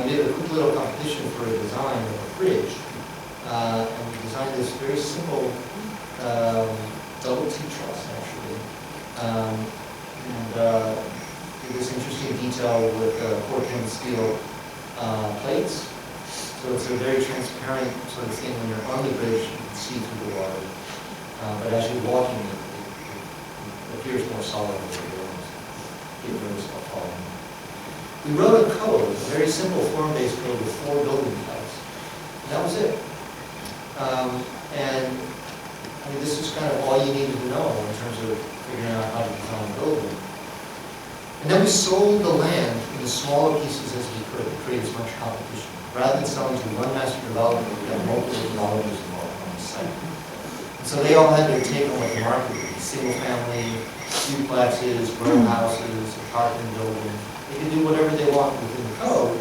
did a quick little competition for a design of a bridge. And we designed this very simple double T-truss, actually. Did this interesting detail with Portland steel plates. So it's a very transparent sort of thing. When you're on the bridge, you can see through the water. But as you're walking, it appears more solid than the buildings. Get rid of stuff falling. We wrote a code, a very simple form-based code with 4 building types. And that was it. And I mean, this is kind of all you needed to know in terms of figuring out how to design a building. And then we sold the land in as smaller pieces as we could to create as much competition. Rather than selling to one master developer, we had multiple developers involved on the site. And so they all had their take on what the market would be: single-family, duplexes, row houses, apartment buildings. They could do whatever they want within the code,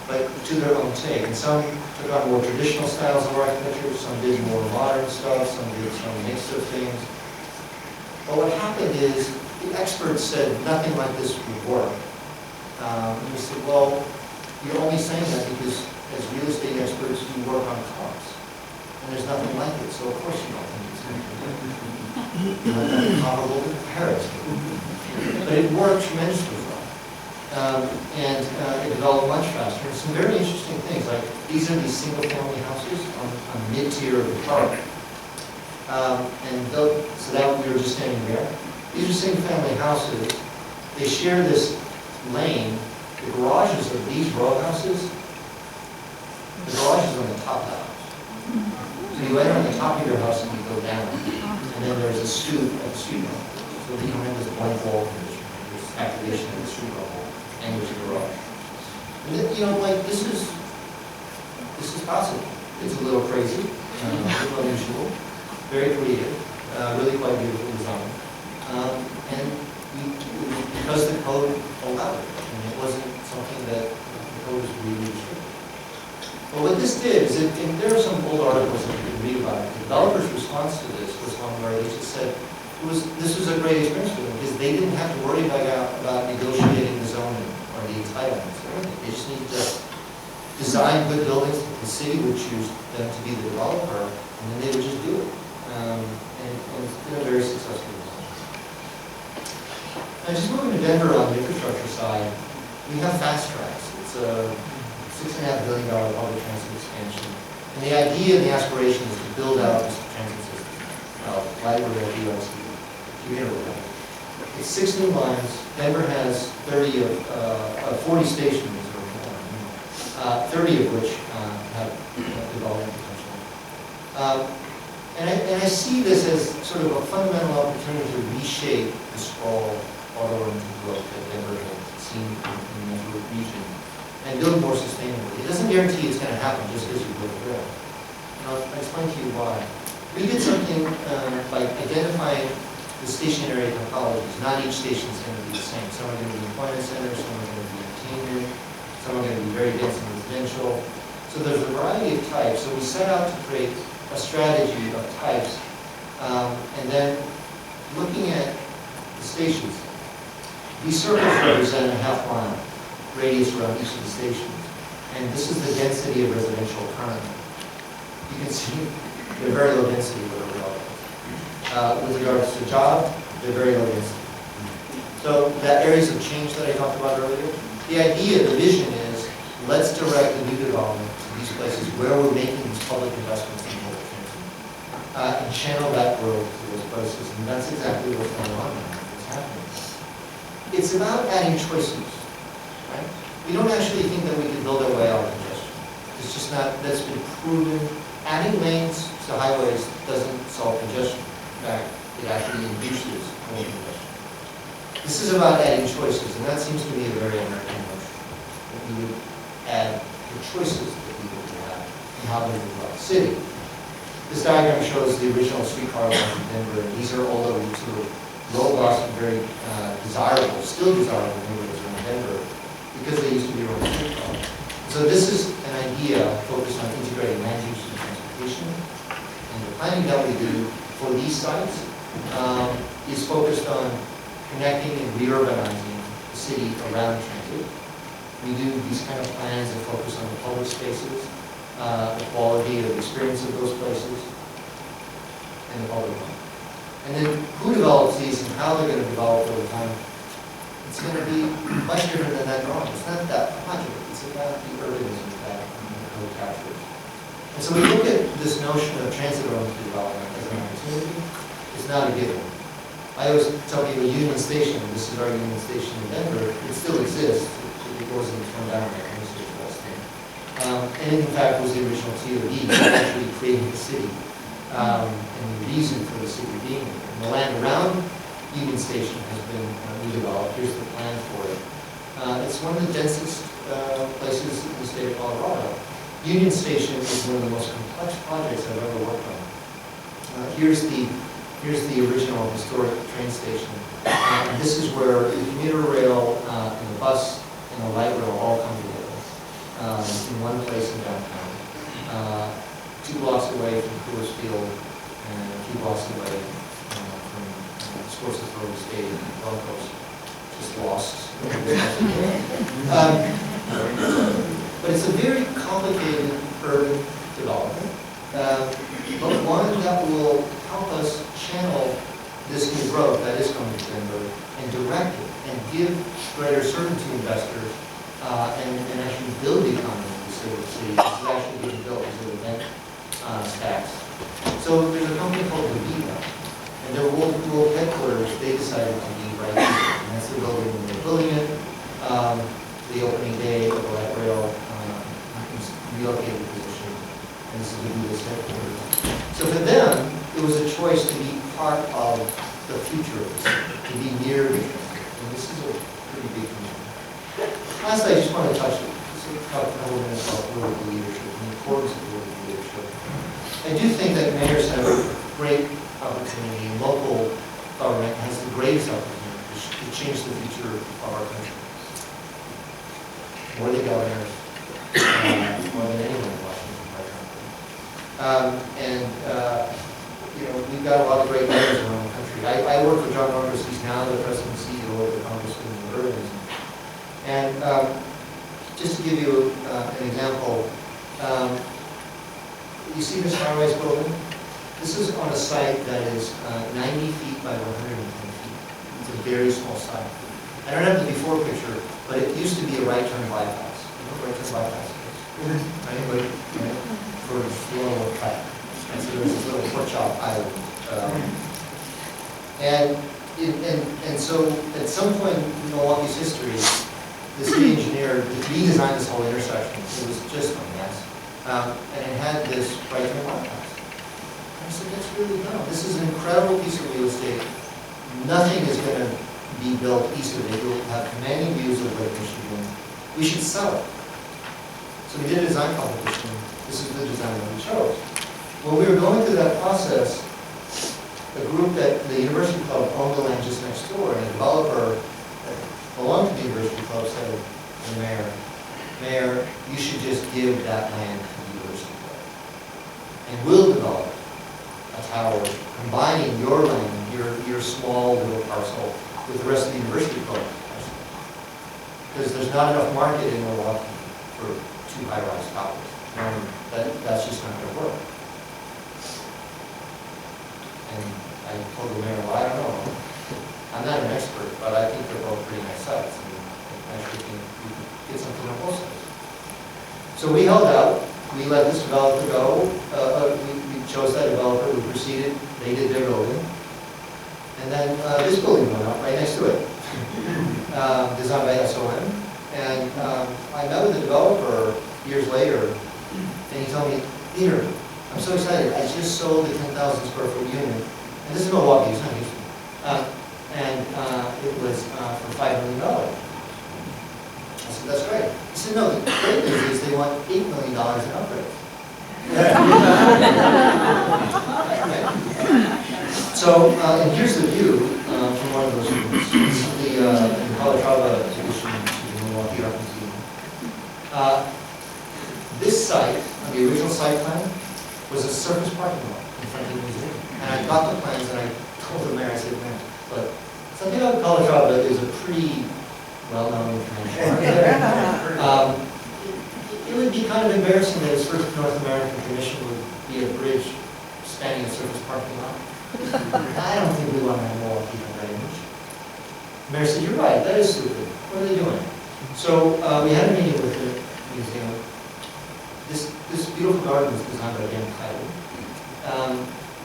but to their own take. And some took on more traditional styles of architecture, some did more modern stuff, some did some mix of things. But what happened is, the experts said nothing like this would work. And we said, well, you're only saying that because as real estate experts, you work on cars. And there's nothing like it, so of course you don't think it's going to be comparable to Paris. But it worked tremendously well. And it developed much faster. And some very interesting things, like these are these single-family houses on mid-tier of the park. So that we were just standing there. These are single-family houses. They share this lane. The garages of these row houses, the garage is on the top of the house. So you enter on the top of your house and you go down. And then there's a stoop at the street level. So you come in this blank wall condition. There's activation at the street level. And there's a garage. And then, you know, like, this is possible. It's a little crazy, a little unusual, very creative, really quite beautiful design. And because the code allowed it, and it wasn't something that the code was really restricted. But what this did is, and there are some old articles that you can read about it. The developer's response to this was one where they just said, this was a great experience for them because they didn't have to worry about negotiating the zoning or the entitlements or anything. They just needed to design good buildings. The city would choose them to be the developer, and then they would just do it. And it's been a very successful design. Now, just moving to Denver on the infrastructure side, we have fast tracks. It's a $6.5 billion public transit expansion. And the idea and the aspiration is to build out this transit system. Light rail, BRT, commuter rail. It's 6 new lines. Denver has 40 stations, or 30 of which have development potential. And I see this as sort of a fundamental opportunity to reshape the sprawl auto-oriented growth that Denver has seen in the metro region. and build more sustainably. It doesn't guarantee it's going to happen just because you build a rail. And I'll explain to you why. We did something by identifying the station area topologies. Not each station is going to be the same. Some are going to be employment centers, some are going to be entertainment, some are going to be very dense and residential. So there's a variety of types. So we set out to create a strategy of types. And then looking at the stations, these circles represent a half-mile radius around each of the stations. And this is the density of residential currently. You can see they're very low density with regards to job, they're very low density. So that areas of change that I talked about earlier, the idea, the vision is, let's direct the new development to these places where we're making these public investments in public transit, and channel that growth to those places. And that's exactly what's going on now, what's happening. It's about adding choices, right? We don't actually think that we can build our way out of congestion. It's just not, that's been proven. Adding lanes to highways doesn't solve congestion. In fact, it actually induces more congestion. This is about adding choices, and that seems to me a very American notion. That we would add the choices that people would have and how they would develop the city. This diagram shows the original streetcar lines in Denver, and these are all over to low-cost and very desirable, still desirable neighborhoods around Denver, because they used to be around streetcar. So this is an idea focused on integrating land use and transportation. And the planning that we do for these sites is focused on connecting and reurbanizing the city around transit. We do these kind of plans that focus on the public spaces, the quality of experience of those places, and the public one. And then who develops these and how they're going to develop over time, it's going to be much different than that drawing. It's not that much of it. It's about the urbanism that the code captures. And so we look at this notion of transit-oriented development as an opportunity. It's not a given. I always tell people Union Station, this is our Union Station in Denver, it still exists. It wasn't torn down like any station West End. And in fact was the original TOD, actually creating the city. And the reason for the city being here. And the land around Union Station has been redeveloped. Here's the plan for it. It's one of the densest places in the state of Colorado. Union Station is one of the most complex projects I've ever worked on. Here's the original historic train station. And this is where the commuter rail and the bus and the light rail all come together in one place in downtown. 2 blocks away from Coors Field and a few blocks away from Sports Authority Stadium in Broncos. Just lost. But it's a very complicated urban development, but one that will help us channel this new growth that is coming to Denver and direct it and give greater certainty to investors and actually build the economy of the city. This is actually being built as an event stacks. So there's a company called Viva, and their world headquarters, they decided to be right here. And that's the building when they're building it. The opening day of the light rail relocated position, and this is the Viva's headquarters. So for them, it was a choice to be part of the future of the city, to be near the transit. And this is a pretty big commitment. Lastly, I just want to talk a couple minutes about political leadership and the importance of political leadership. I do think that mayors have a great opportunity, and local government has the greatest opportunity to change the future of our country. More than governors, more than anyone in Washington, quite frankly. We've got a lot of great mayors around the country. I work for John Roberts. He's now the president and CEO of the Congressman of Urbanism. And just to give you an example, you see this high-rise building? This is on a site that is 90 feet by 110 feet. It's a very small site. I don't have the before picture, but it used to be a right-turn bypass. You know what right-turn bypass is? Anybody? For a flow of traffic. And so there's this little pork chop island. And so at some point in Milwaukee's history, the city engineer redesigned this whole intersection. It was just a mess. And it had this right-turn bypass. I said, that's really dumb. This is an incredible piece of real estate. Nothing is going to be built east of it. You'll have commanding views of Lake Michigan. We should sell it. So we did a design competition. This is the design that we chose. When we were going through that process, a group at the University Club owned the land just next door, and a developer that belonged to the University Club said to the mayor, Mayor, you should just give that land to the University Club. And we'll develop a tower combining your land, your small little parcel, with the rest of the University Club. Because there's not enough market in Milwaukee for 2 high-rise towers. That's just not going to work. And I told the mayor, well, I don't know. I'm not an expert, but I think they're both pretty nice sites. And I actually think we could get something on both sides. So we held out. We let this developer go. We chose that developer. We proceeded. They did their building. And then this building went up right next to it, designed by SOM. And I met with the developer years later, and he told me, Peter, I'm so excited. I just sold the 10,000 square foot unit. And this is Milwaukee, it's not Houston. And it was for $5 million. I said, that's great. He said, no, the great news is they want $8 million in upgrades. So, and here's the view from one of those rooms. This is the Calatrava edition to the Milwaukee Art Museum. This site, on the original site plan, was a surface parking lot in front of the museum. And I got the plans and I told the mayor, I said, man, look, something about Calatrava is a pretty well-known information. It would be kind of embarrassing that his first North American commission would be a bridge spanning a surface parking lot. I don't think we want to have Milwaukee on that image. The mayor said, you're right, that is stupid. What are they doing? So we had a meeting with the museum. This beautiful garden was designed by Untitled,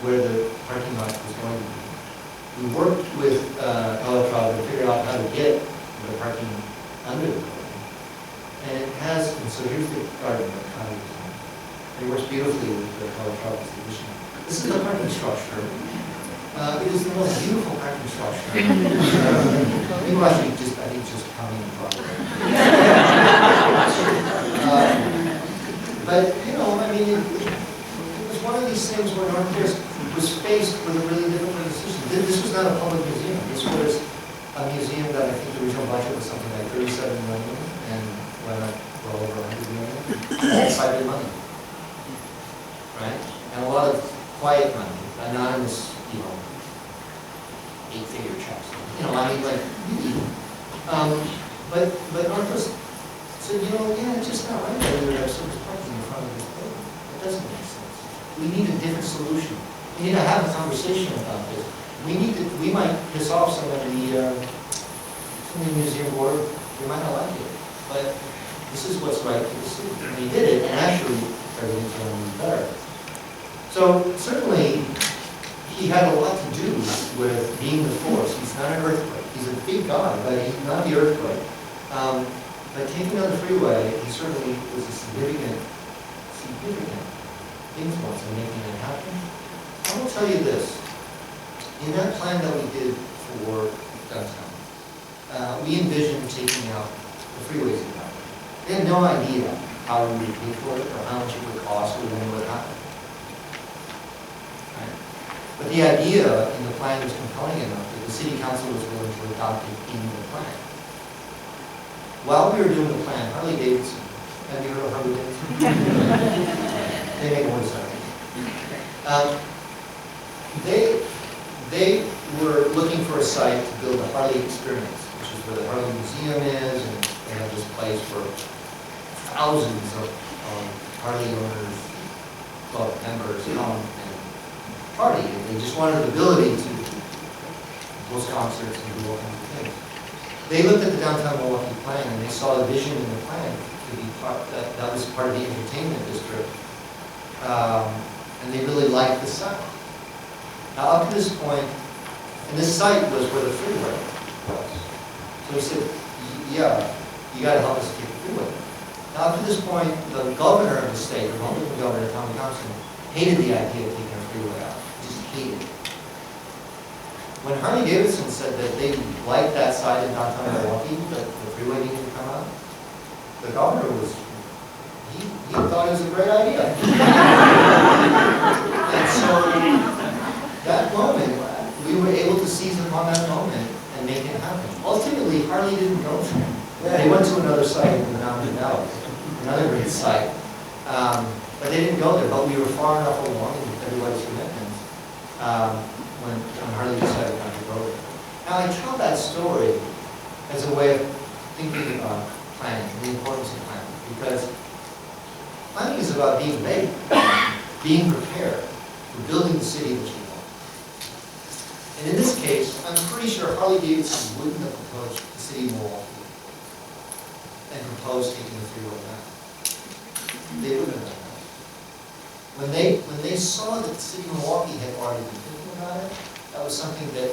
where the parking lot was going to be. We worked with Calatrava to figure out how to get the parking under the building. And it has, and so here's the garden that Connie designed. It works beautifully with the Calatrava's addition. This is the parking structure. It is the most beautiful parking structure. People actually just, I think, just coming in progress. But, you know, I mean, it was one of these things where North Pierce was faced with a really difficult decision. This was not a public museum. This was a museum that I think the original budget was something like $37 million, and went up well over $100 million. That's private money, right? And a lot of quiet money, anonymous, you know, 8-figure checks. You know, I mean, like, but Northwest said, you know, yeah, it's just not right that we would have surface parking in front of this building. It doesn't make sense. We need a different solution. We need to have a conversation about this. We might piss off some of the museum board. We might not like it, but this is what's right for the city. And we did it, and actually, everything's going to be better. So certainly, he had a lot to do with being the force. He's not an earthquake. He's a big god, but he's not the earthquake. By taking on the freeway, he certainly was a significant influence in making it happen. I will tell you this. In that plan that we did for downtown, we envisioned taking out the freeways in town. We had no idea how we would pay for it or how much it would cost or when it would happen. Right? But the idea in the plan was compelling enough that the city council was willing to adopt it in the plan. While we were doing the plan, Harley Davidson, have you heard of Harley Davidson? They make motorcycles. They were looking for a site to build a Harley experience, which is where the Harley Museum is, and they have this place where thousands of Harley owners, club members come and party. And they just wanted the ability to host concerts and do all kinds of things. They looked at the downtown Milwaukee plan and they saw a vision in the plan to be part, that was part of the entertainment district. And they really liked the site. Now up to this point, and this site was where the freeway was. So he said, yeah, you got to help us keep the freeway. Now up to this point, the governor of the state, the Republican governor, Tommy Thompson, hated the idea of taking a freeway out. Just hated it. When Harley Davidson said that they liked that site in downtown Milwaukee, that the freeway needed to come out, the governor was, he he thought it was a great idea. And so that moment, we were able to seize upon that moment and make it happen. Ultimately, Harley didn't go there. They went to another site in the Mountain Valley, another great site. But they didn't go there, but we were far enough along in everybody's commitments when Harley decided not to go there. Now, I tell that story as a way of thinking about planning, the importance of planning, because planning is about being ready, being prepared for building the city that you want. And in this case, I'm pretty sure Harley Davidson wouldn't have approached the city of Milwaukee and proposed taking the freeway down. They wouldn't have done that. When they saw that the city of Milwaukee had already been thinking about it, that was something that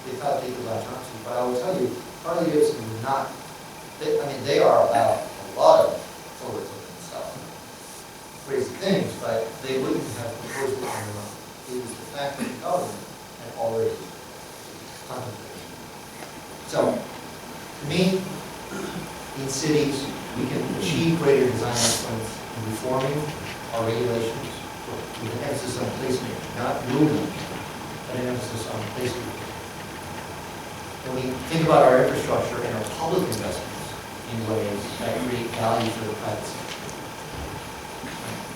they thought they could latch onto. But I will tell you, Harley Davidson would not. They are about a lot of forward-looking stuff, crazy things, but they wouldn't have proposed it on their own. It was the fact that the government had already contemplated. So, to me, in cities, we can achieve greater design excellence in reforming our regulations with an emphasis on placemaking, not movement, but an emphasis on placemaking. When we think about our infrastructure and our public investments in ways that create value for the private sector,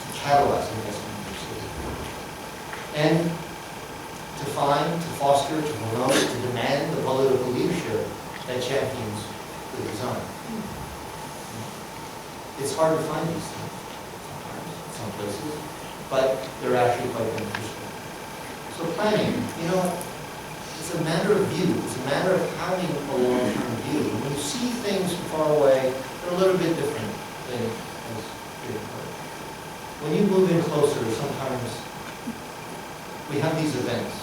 to catalyze investment in the city, and to find, to foster, to promote, to demand the political leadership that champions the design. It's hard to find these things sometimes, in some places, but they're actually quite beneficial. So planning, it's a matter of view. It's a matter of having a long-term view. When you see things from far away, they're a little bit different than as here. When you move in closer, sometimes we have these events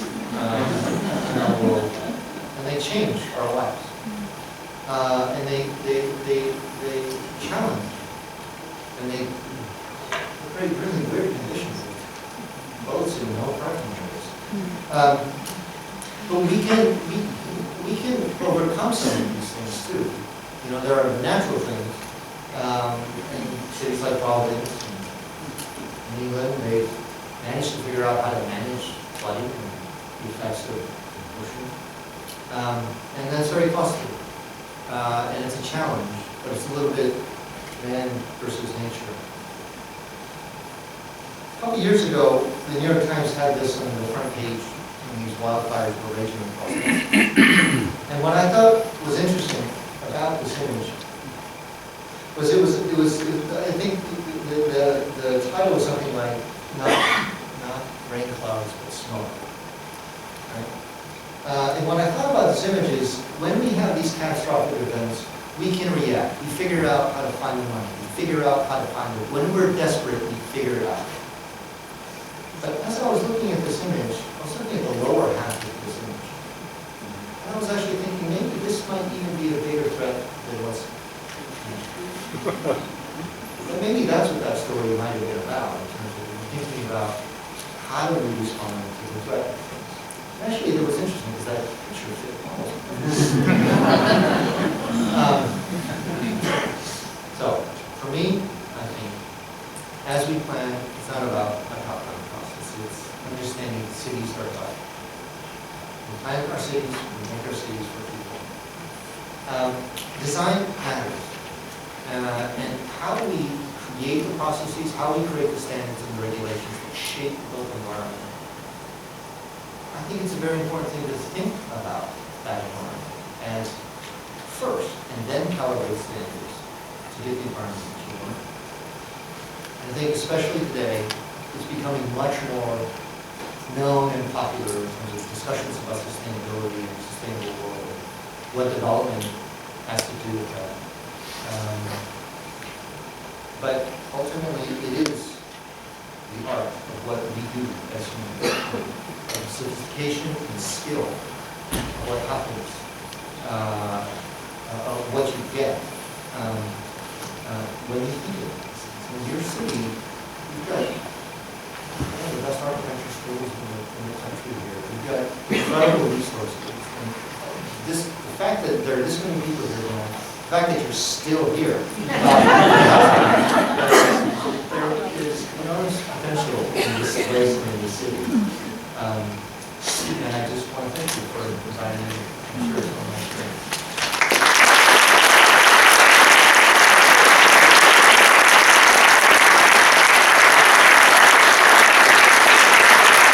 in our world, and they change our lives. And they challenge, and they create really weird conditions with boats and no parking areas. But we can overcome some of these things too. There are natural things in cities like Providence and in England. They've managed to figure out how to manage flooding and the effects of ocean. And that's very costly. And it's a challenge, but it's a little bit man versus nature. A couple years ago, the New York Times had this on the front page when these wildfires were raging across the country. And what I thought was interesting about this image was I think the title was something like not rain clouds but smoke. Right? And what I thought about this image is when we have these catastrophic events, we can react. We figure out how to find the money. We figure out how to find it. When we're desperate, we figure it out. But as I was looking at this image, I was looking at the lower half of this image. And I was actually thinking maybe this might even be a bigger threat than what's. But maybe that's what that story might have been about in terms of thinking about how do we respond to the threat of things. Actually, it was interesting because that picture fit almost. So, for me, I think, as we plan, it's not about a top-down process. It's understanding cities are about. We plan our cities, we make our cities for people. Design matters. And how we create the processes, how we create the standards and the regulations that shape the built environment. I think it's a very important thing to think about that environment as first, and then calibrate standards to get the environment that you want. And I think especially today, it's becoming much more known and popular in terms of discussions about sustainability and sustainable world, what development has to do with that. But ultimately, it is the art of what we do as humans, of sophistication and skill, of what happens, of what you get when you think of it. So in your city, you've got the best architecture schools in the country here. You've got incredible resources. And the fact that there are this many people here going, fact that you're still here. There is enormous potential in this place and in this city. And I just want to thank you for providing me. I'm sure it's one of my strengths.